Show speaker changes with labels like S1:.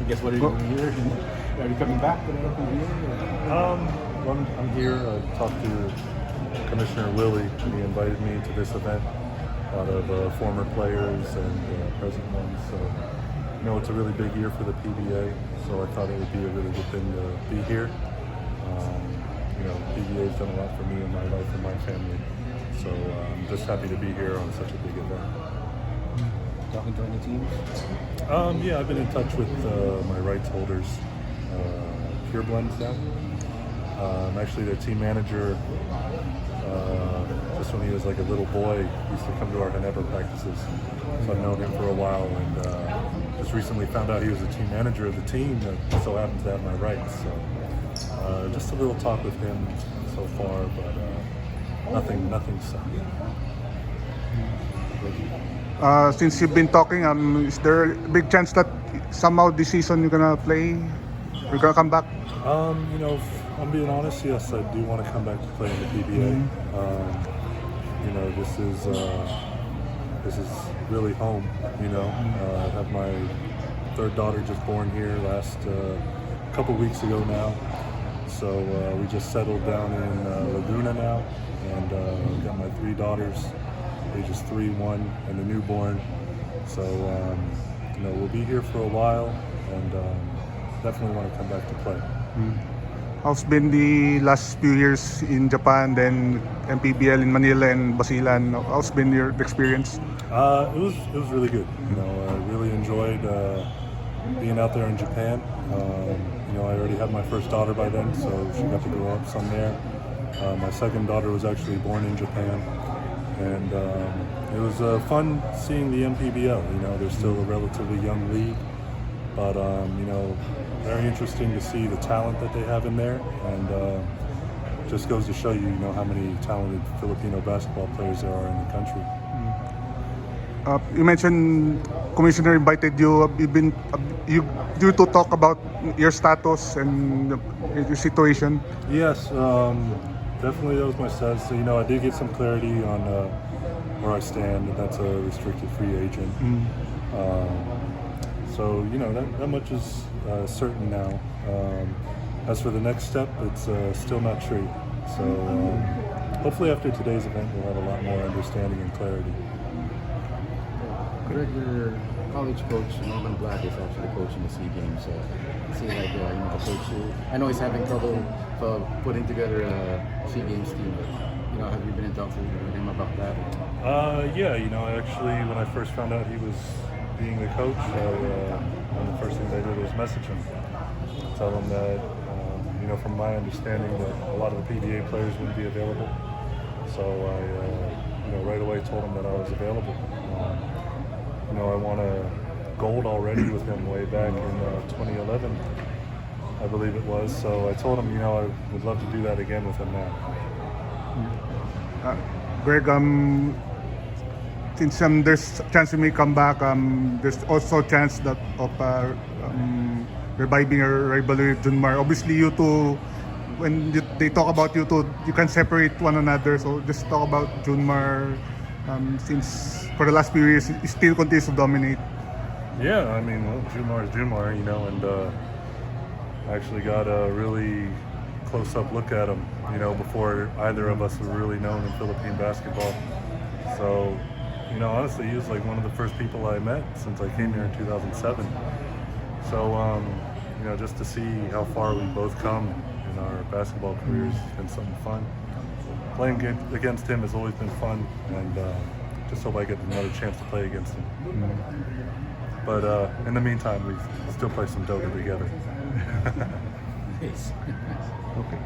S1: guess what are you doing here? Are you coming back to the here?
S2: I'm here. I talked to Commissioner Willie. He invited me to this event. A lot of former players and present ones. So, it's a really big year for the PBA. So I thought it would be a really good thing to be here. PBA's done a lot for me in my life and my family. So I'm just happy to be here on such a big event.
S1: Talking to any teams?
S2: Yeah, I've been in touch with my rights holders, Pure Blends now. I'm actually their team manager. Just when he was like a little boy, he used to come to our Ginebra practices. So I've known him for a while, and just recently found out he was the team manager of the team that so happens to have my rights. So just a little talk with him so far, but nothing set.
S3: Since you've been talking, is there a big chance that somehow this season you're gonna play? You're gonna come back?
S2: If I'm being honest, yes, I do want to come back to play in the PBA. This is really home. I have my third daughter just born here last couple weeks ago now. So we just settled down in Laguna now, and got my three daughters, ages 3, 1, and a newborn. So we'll be here for a while, and definitely want to come back to play.
S3: How's been the last few years in Japan, then MPBL in Manila and Basilan? How's been your experience?
S2: It was really good. I really enjoyed being out there in Japan. I already had my first daughter by then, so she got to grow up some there. My second daughter was actually born in Japan, and it was fun seeing the MPBL. They're still a relatively young league, but very interesting to see the talent that they have in there, and just goes to show you, how many talented Filipino basketball players there are in the country.
S3: You mentioned Commissioner invited you. You to talk about your status and your situation.
S2: Yes, definitely that was my status. So, I did get some clarity on where I stand, and that's a restricted free agent. So that much is certain now. As for the next step, it's still not true. So hopefully after today's event, we'll have a lot more understanding and clarity.
S1: Greg, your college coach, Norman Black, is actually coaching the SEA Games. It seems like the coach who, I know he's having trouble putting together a SEA Games team. But, have you been in touch with him about that?
S2: Yeah, I actually, when I first found out he was being the coach, one of the first things I did was message him, tell him that, from my understanding, that a lot of the PBA players wouldn't be available. So I, right away told him that I was available. I won a gold already with him way back in 2011, I believe it was. So I told him, I would love to do that again with him now.
S3: Greg, since there's a chance you may come back, there's also a chance that of reviving a rivalry with Junmar. Obviously, you two, when they talk about you two, you can separate one another. So just talk about Junmar. Since for the last few years, he still continues to dominate.
S2: Yeah, Junmar is Junmar, and I actually got a really close-up look at him, before either of us were really known in Philippine basketball. So, honestly, he was like one of the first people I met since I came here in 2007. So, just to see how far we both come in our basketball careers has been something fun. Playing against him has always been fun, and just hope I get another chance to play against him. But in the meantime, we still play some Dota together.
S1: Nice.
S3: Okay.